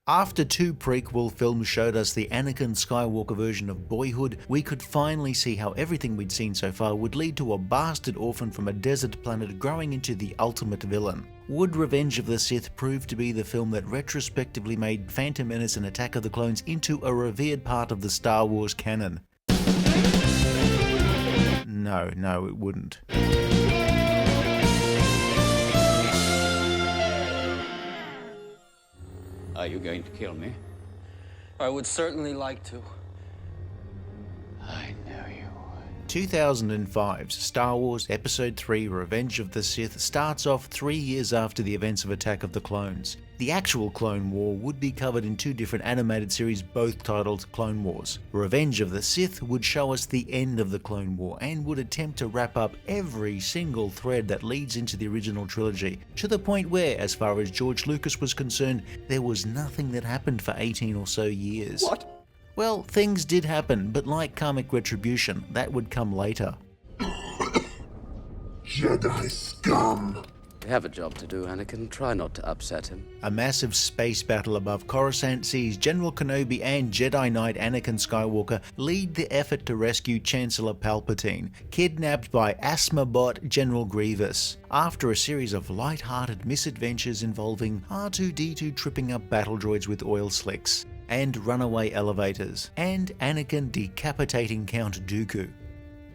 After 2 prequel films showed us the Anakin Skywalker version of boyhood, we could finally see how everything we'd seen so far would lead to a bastard orphan from a desert planet growing into the ultimate villain. Would Revenge of the Sith prove to be the film that retrospectively made Phantom Menace and Attack of the Clones into a revered part of the Star Wars canon? No, it wouldn't. Are you going to kill me? I would certainly like to. I know you would. 2005's Star Wars Episode 3 Revenge of the Sith starts off 3 years after the events of Attack of the Clones. The actual Clone War would be covered in 2 different animated series, both titled Clone Wars. Revenge of the Sith would show us the end of the Clone War and would attempt to wrap up every single thread that leads into the original trilogy, to the point where, as far as George Lucas was concerned, there was nothing that happened for 18 or so years. What? Well, things did happen, but like karmic retribution, that would come later. Jedi scum! We have a job to do, Anakin. Try not to upset him. A massive space battle above Coruscant sees General Kenobi and Jedi Knight Anakin Skywalker lead the effort to rescue Chancellor Palpatine, kidnapped by asthma bot General Grievous, after a series of light-hearted misadventures involving R2-D2 tripping up battle droids with oil slicks, and runaway elevators, and Anakin decapitating Count Dooku.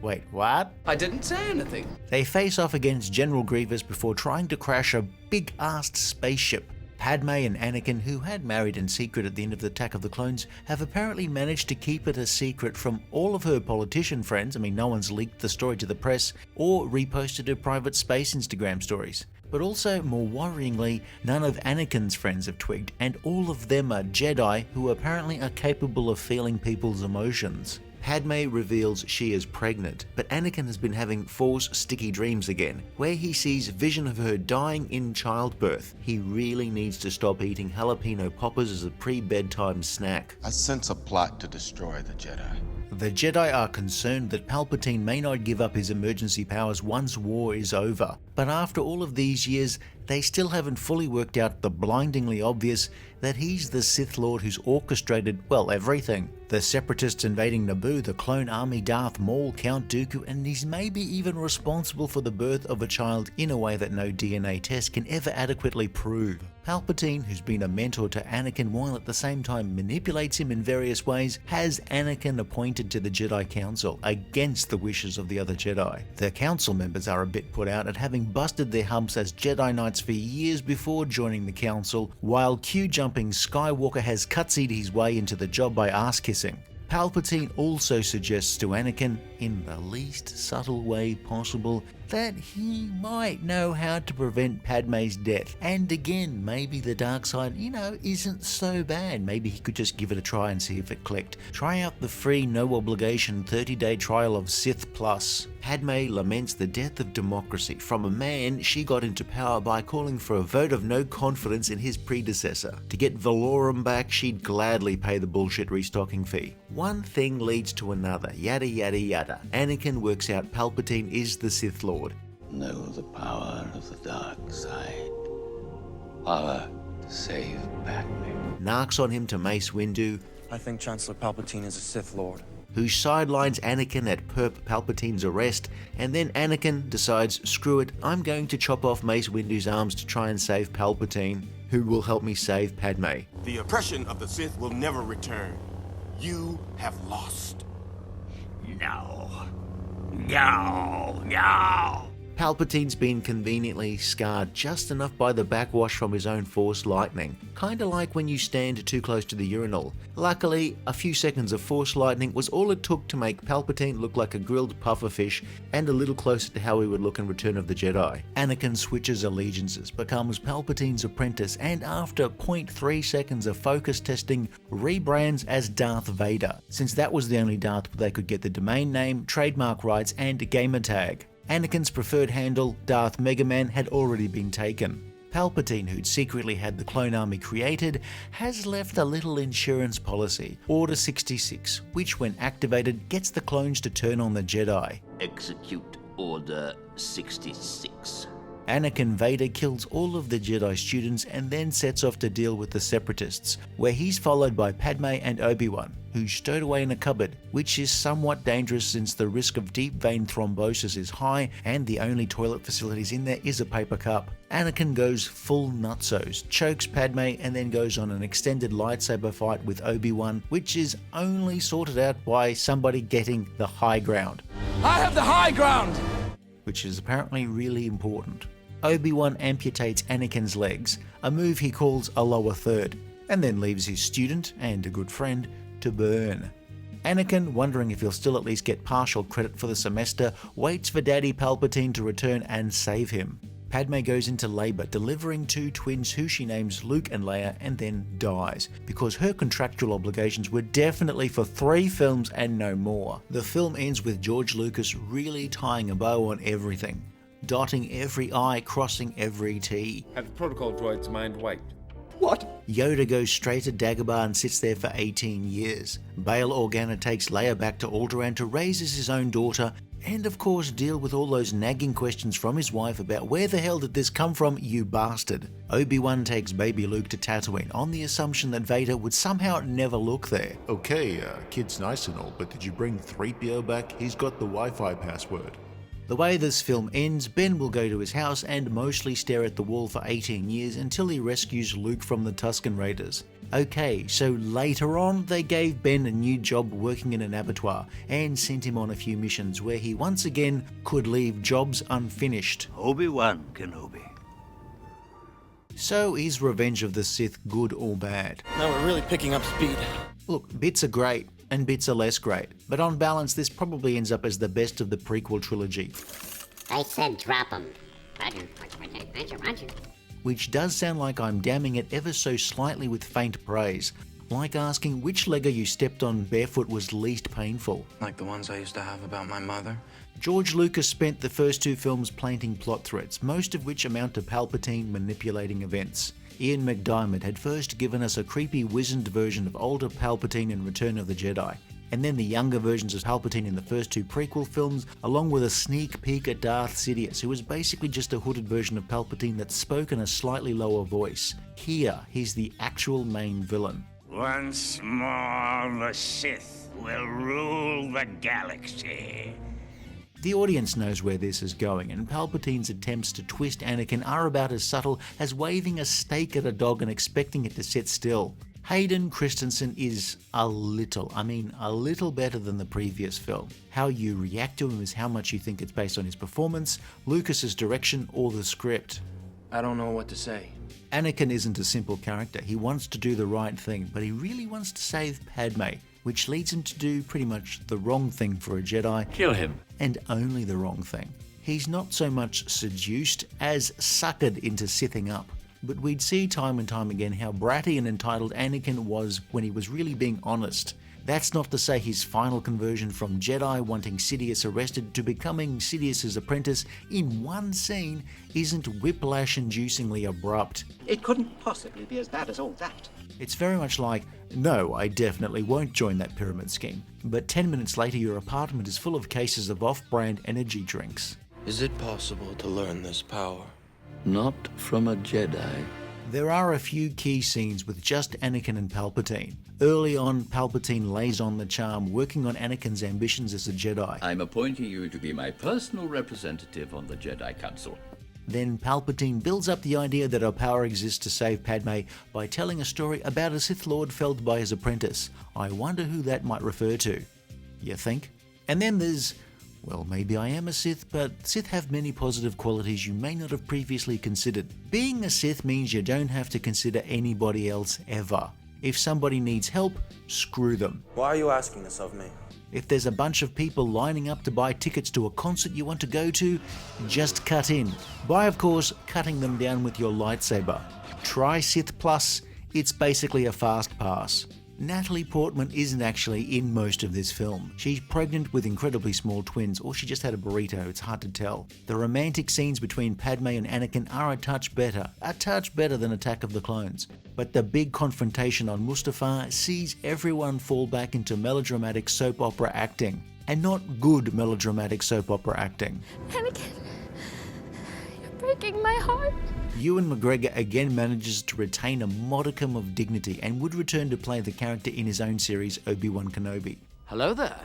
Wait, what? I didn't say anything. They face off against General Grievous before trying to crash a big-assed spaceship. Padme and Anakin, who had married in secret at the end of the Attack of the Clones, have apparently managed to keep it a secret from all of her politician friends. I mean, no one's leaked the story to the press or reposted her private space Instagram stories. But also, more worryingly, none of Anakin's friends have twigged, and all of them are Jedi who apparently are capable of feeling people's emotions. Padme reveals she is pregnant, but Anakin has been having Force sticky dreams again, where he sees vision of her dying in childbirth. He really needs to stop eating jalapeno poppers as a pre-bedtime snack. I sense a plot to destroy the Jedi. The Jedi are concerned that Palpatine may not give up his emergency powers once war is over, but after all of these years, they still haven't fully worked out the blindingly obvious that he's the Sith Lord who's orchestrated, well, everything. The Separatists invading Naboo, the clone army, Darth Maul, Count Dooku, and he's maybe even responsible for the birth of a child in a way that no DNA test can ever adequately prove. Palpatine, who's been a mentor to Anakin while at the same time manipulates him in various ways, has Anakin appointed to the Jedi Council against the wishes of the other Jedi. The council members are a bit put out at having busted their humps as Jedi Knights for years before joining the council, while queue-jumping Skywalker has cutsied his way into the job by ass-kissing. Palpatine also suggests to Anakin, in the least subtle way possible, that he might know how to prevent Padme's death. And again, maybe the dark side, isn't so bad. Maybe he could just give it a try and see if it clicked. Try out the free, no obligation 30-day trial of Sith Plus. Padme laments the death of democracy from a man she got into power by calling for a vote of no confidence in his predecessor. To get Valorum back, she'd gladly pay the bullshit restocking fee. One thing leads to another, yada yada yada. Anakin works out Palpatine is the Sith Lord. Know the power of the dark side. Power to save Padme. Narks on him to Mace Windu, I think Chancellor Palpatine is a Sith Lord. who sidelines Anakin at Perp Palpatine's arrest, and then Anakin decides, screw it, I'm going to chop off Mace Windu's arms to try and save Palpatine, who will help me save Padme. The oppression of the Sith will never return. You have lost. No. No. No. Palpatine's been conveniently scarred just enough by the backwash from his own Force lightning, kinda like when you stand too close to the urinal. Luckily, a few seconds of Force lightning was all it took to make Palpatine look like a grilled pufferfish and a little closer to how he would look in Return of the Jedi. Anakin switches allegiances, becomes Palpatine's apprentice, and after 0.3 seconds of focus testing, rebrands as Darth Vader, since that was the only Darth they could get the domain name, trademark rights, and gamer tag. Anakin's preferred handle, Darth Megaman, had already been taken. Palpatine, who'd secretly had the clone army created, has left a little insurance policy, Order 66, which when activated gets the clones to turn on the Jedi. Execute Order 66. Anakin Vader kills all of the Jedi students and then sets off to deal with the Separatists, where he's followed by Padme and Obi Wan, who's stowed away in a cupboard, which is somewhat dangerous since the risk of deep vein thrombosis is high and the only toilet facilities in there is a paper cup. Anakin goes full nutsos, chokes Padme, and then goes on an extended lightsaber fight with Obi Wan, which is only sorted out by somebody getting the high ground. I have the high ground! Which is apparently really important. Obi-Wan amputates Anakin's legs, a move he calls a lower third, and then leaves his student, and a good friend, to burn. Anakin, wondering if he'll still at least get partial credit for the semester, waits for Daddy Palpatine to return and save him. Padme goes into labour, delivering two twins who she names Luke and Leia, and then dies, because her contractual obligations were definitely for 3 films and no more. The film ends with George Lucas really tying a bow on everything, dotting every I, crossing every T. Have the protocol droid's mind wiped. What? Yoda goes straight to Dagobah and sits there for 18 years. Bail Organa takes Leia back to Alderaan to raise his own daughter, and of course deal with all those nagging questions from his wife about where the hell did this come from, you bastard. Obi-Wan takes baby Luke to Tatooine on the assumption that Vader would somehow never look there. Okay, kid's nice and all, but did you bring 3PO back? He's got the Wi-Fi password. The way this film ends, Ben will go to his house and mostly stare at the wall for 18 years until he rescues Luke from the Tusken Raiders. Okay, so later on they gave Ben a new job working in an abattoir and sent him on a few missions where he once again could leave jobs unfinished. Obi Wan Kenobi. So is Revenge of the Sith good or bad? Now we're really picking up speed. Look, bits are great and bits are less great, but on balance this probably ends up as the best of the prequel trilogy. I said drop 'em. Roger. Which does sound like I'm damning it ever so slightly with faint praise, like asking which Lego you stepped on barefoot was least painful. Like the ones I used to have about my mother? George Lucas spent the first 2 films planting plot threads, most of which amount to Palpatine manipulating events. Ian McDiarmid had first given us a creepy wizened version of older Palpatine in Return of the Jedi, and then the younger versions of Palpatine in the first 2 prequel films, along with a sneak peek at Darth Sidious, who was basically just a hooded version of Palpatine that spoke in a slightly lower voice. Here, he's the actual main villain. Once more, the Sith will rule the galaxy. The audience knows where this is going, and Palpatine's attempts to twist Anakin are about as subtle as waving a steak at a dog and expecting it to sit still. Hayden Christensen is a little better than the previous film. How you react to him is how much you think it's based on his performance, Lucas's direction, or the script. I don't know what to say. Anakin isn't a simple character. He wants to do the right thing, but he really wants to save Padme, which leads him to do pretty much the wrong thing for a Jedi. Kill him. And only the wrong thing. He's not so much seduced as suckered into Sithing up. But we'd see time and time again how bratty and entitled Anakin was when he was really being honest. That's not to say his final conversion from Jedi wanting Sidious arrested to becoming Sidious's apprentice in one scene isn't whiplash-inducingly abrupt. It couldn't possibly be as bad as all that. It's very much like, no, I definitely won't join that pyramid scheme, but 10 minutes later your apartment is full of cases of off-brand energy drinks. Is it possible to learn this power? Not from a Jedi. There are a few key scenes with just Anakin and Palpatine. Early on, Palpatine lays on the charm, working on Anakin's ambitions as a Jedi. I'm appointing you to be my personal representative on the Jedi Council. Then Palpatine builds up the idea that our power exists to save Padme by telling a story about a Sith Lord felled by his apprentice. I wonder who that might refer to. You think? And then there's, well, maybe I am a Sith, but Sith have many positive qualities you may not have previously considered. Being a Sith means you don't have to consider anybody else ever. If somebody needs help, screw them. Why are you asking this of me? If there's a bunch of people lining up to buy tickets to a concert you want to go to, just cut in. By, of course, cutting them down with your lightsaber. Try Sith Plus, it's basically a fast pass. Natalie Portman isn't actually in most of this film. She's pregnant with incredibly small twins, or she just had a burrito, it's hard to tell. The romantic scenes between Padme and Anakin are a touch better than Attack of the Clones. But the big confrontation on Mustafar sees everyone fall back into melodramatic soap opera acting. And not good melodramatic soap opera acting. Anakin, you're breaking breaking my heart. Ewan McGregor again manages to retain a modicum of dignity and would return to play the character in his own series Obi Wan Kenobi. Hello there.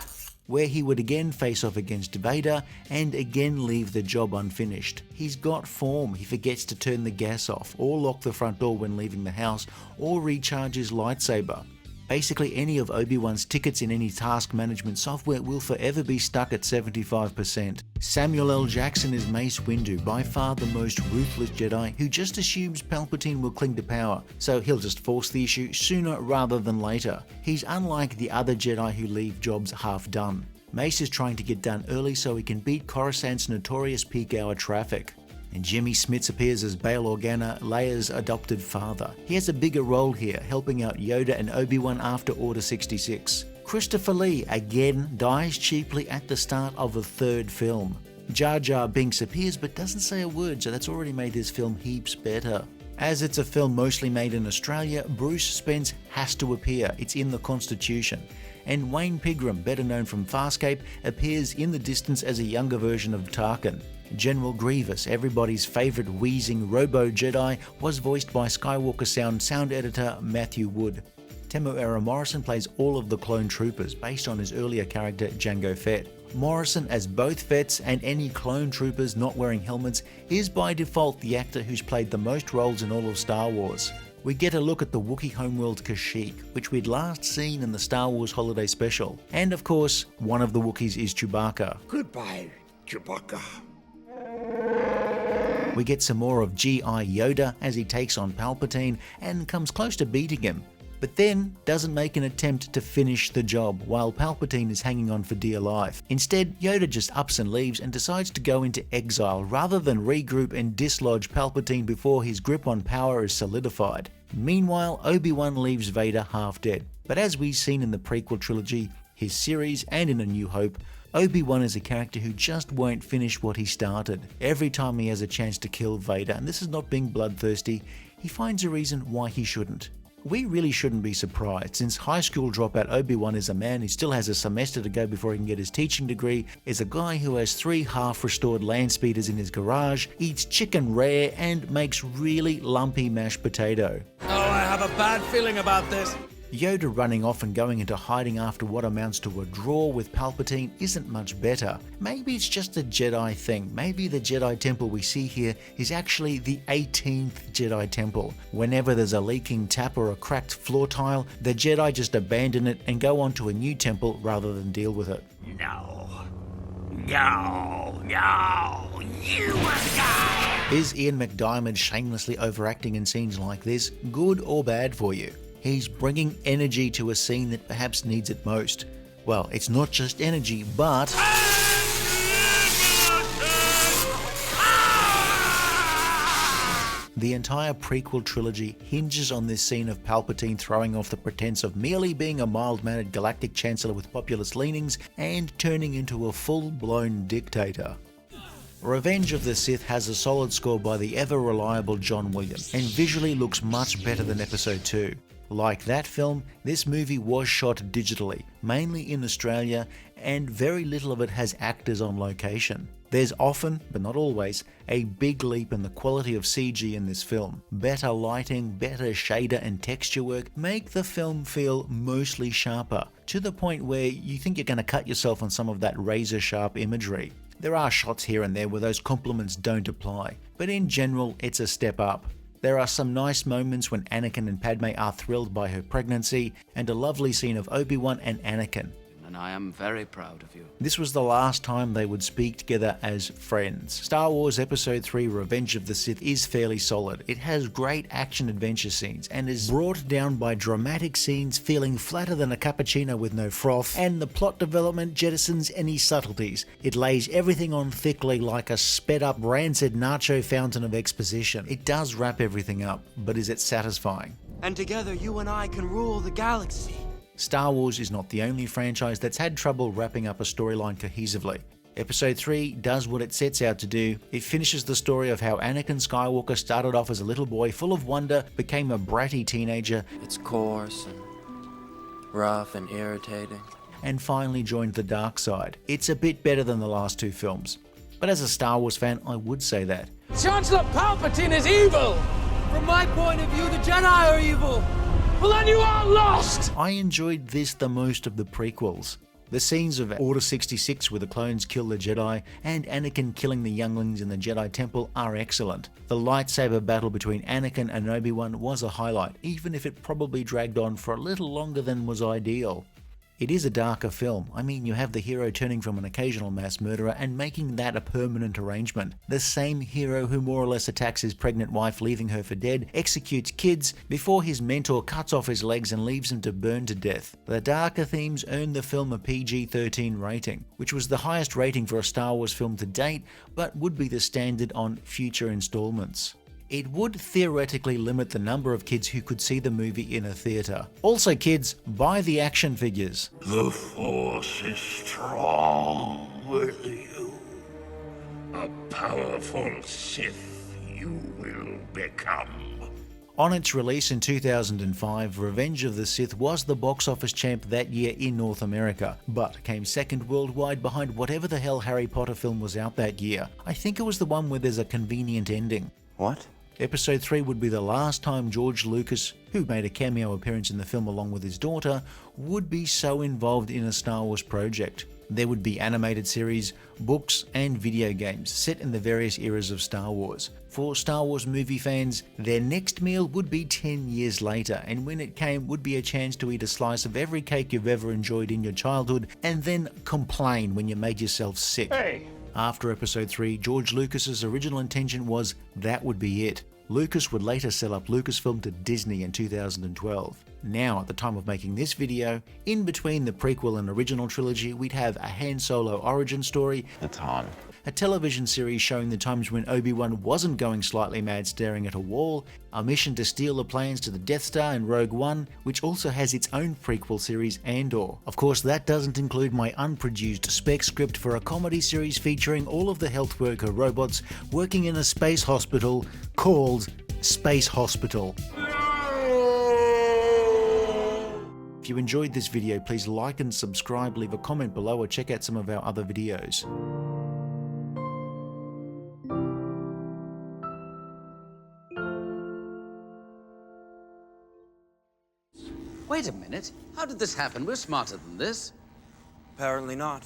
Where he would again face off against Vader and again leave the job unfinished. He's got form, he forgets to turn the gas off, or lock the front door when leaving the house, or recharge his lightsaber. Basically, any of Obi-Wan's tickets in any task management software will forever be stuck at 75%. Samuel L. Jackson is Mace Windu, by far the most ruthless Jedi, who just assumes Palpatine will cling to power, so he'll just force the issue sooner rather than later. He's unlike the other Jedi who leave jobs half done. Mace is trying to get done early so he can beat Coruscant's notorious peak hour traffic. And Jimmy Smits appears as Bail Organa, Leia's adopted father. He has a bigger role here, helping out Yoda and Obi-Wan after Order 66. Christopher Lee again dies cheaply at the start of a third film. Jar Jar Binks appears but doesn't say a word, so that's already made this film heaps better. As it's a film mostly made in Australia, Bruce Spence has to appear, it's in the Constitution. And Wayne Pigram, better known from Farscape, appears in the distance as a younger version of Tarkin. General Grievous, everybody's favourite wheezing robo-Jedi, was voiced by Skywalker sound editor Matthew Wood. Temuera Morrison plays all of the clone troopers, based on his earlier character Jango Fett. Morrison as both Fetts and any clone troopers not wearing helmets is by default the actor who's played the most roles in all of Star Wars. We get a look at the Wookiee homeworld Kashyyyk, which we'd last seen in the Star Wars Holiday Special. And of course, one of the Wookiees is Chewbacca. Goodbye, Chewbacca. We get some more of G.I. Yoda as he takes on Palpatine and comes close to beating him, but then doesn't make an attempt to finish the job while Palpatine is hanging on for dear life. Instead, Yoda just ups and leaves and decides to go into exile rather than regroup and dislodge Palpatine before his grip on power is solidified. Meanwhile, Obi-Wan leaves Vader half dead, but as we've seen in the prequel trilogy, his series, and in A New Hope, Obi-Wan is a character who just won't finish what he started. Every time he has a chance to kill Vader, and this is not being bloodthirsty, he finds a reason why he shouldn't. We really shouldn't be surprised, since high school dropout Obi-Wan is a man who still has a semester to go before he can get his teaching degree, is a guy who has 3 half-restored land speeders in his garage, eats chicken rare, and makes really lumpy mashed potato. Oh, I have a bad feeling about this. Yoda running off and going into hiding after what amounts to a draw with Palpatine isn't much better. Maybe it's just a Jedi thing. Maybe the Jedi Temple we see here is actually the 18th Jedi Temple. Whenever there's a leaking tap or a cracked floor tile, the Jedi just abandon it and go on to a new temple rather than deal with it. No, you must die! Is Ian McDiarmid shamelessly overacting in scenes like this good or bad for you? He's bringing energy to a scene that perhaps needs it most. Well, it's not just energy, but... The entire prequel trilogy hinges on this scene of Palpatine throwing off the pretense of merely being a mild-mannered galactic chancellor with populist leanings and turning into a full-blown dictator. Revenge of the Sith has a solid score by the ever-reliable John Williams, and visually looks much better than Episode 2. Like that film, this movie was shot digitally, mainly in Australia, and very little of it has actors on location. There's often, but not always, a big leap in the quality of CG in this film. Better lighting, better shader and texture work make the film feel mostly sharper, to the point where you think you're going to cut yourself on some of that razor-sharp imagery. There are shots here and there where those compliments don't apply, but in general, it's a step up. There are some nice moments when Anakin and Padme are thrilled by her pregnancy, and a lovely scene of Obi-Wan and Anakin. And I am very proud of you. This was the last time they would speak together as friends. Star Wars Episode 3 Revenge of the Sith is fairly solid. It has great action-adventure scenes and is brought down by dramatic scenes feeling flatter than a cappuccino with no froth, and the plot development jettisons any subtleties. It lays everything on thickly like a sped-up rancid nacho fountain of exposition. It does wrap everything up, but is it satisfying? And together you and I can rule the galaxy. Star Wars is not the only franchise that's had trouble wrapping up a storyline cohesively. Episode 3 does what it sets out to do. It finishes the story of how Anakin Skywalker started off as a little boy full of wonder, became a bratty teenager, It's coarse and rough and irritating. and finally joined the dark side. It's a bit better than the last 2 films. but as a Star Wars fan, I would say that. Chancellor Palpatine is evil! From my point of view, the Jedi are evil! Well, then you are lost! I enjoyed this the most of the prequels. The scenes of Order 66 where the clones kill the Jedi and Anakin killing the younglings in the Jedi Temple are excellent. The lightsaber battle between Anakin and Obi Wan was a highlight, even if it probably dragged on for a little longer than was ideal. It is a darker film. I mean, you have the hero turning from an occasional mass murderer and making that a permanent arrangement. The same hero who more or less attacks his pregnant wife, leaving her for dead, executes kids before his mentor cuts off his legs and leaves him to burn to death. The darker themes earned the film a PG-13 rating, which was the highest rating for a Star Wars film to date, but would be the standard on future installments. It would theoretically limit the number of kids who could see the movie in a theatre. Also kids, buy the action figures. The Force is strong with you. A powerful Sith you will become. On its release in 2005, Revenge of the Sith was the box office champ that year in North America, but came second worldwide behind whatever the hell Harry Potter film was out that year. I think it was the one where there's a convenient ending. What? Episode 3 would be the last time George Lucas, who made a cameo appearance in the film along with his daughter, would be so involved in a Star Wars project. There would be animated series, books, and video games set in the various eras of Star Wars. For Star Wars movie fans, their next meal would be 10 years later, and when it came would be a chance to eat a slice of every cake you've ever enjoyed in your childhood, and then complain when you made yourself sick. Hey! After Episode 3, George Lucas's original intention was that would be it. Lucas would later sell up Lucasfilm to Disney in 2012. Now, at the time of making this video, in between the prequel and original trilogy, we'd have a Han Solo origin story, It's Han. a television series showing the times when Obi-Wan wasn't going slightly mad staring at a wall, a mission to steal the plans to the Death Star in Rogue One, which also has its own prequel series, Andor. Of course, that doesn't include my unproduced spec script for a comedy series featuring all of the health worker robots working in a space hospital called Space Hospital. If you enjoyed this video, please like and subscribe, leave a comment below, or check out some of our other videos. Wait a minute. How did this happen? We're smarter than this. Apparently not.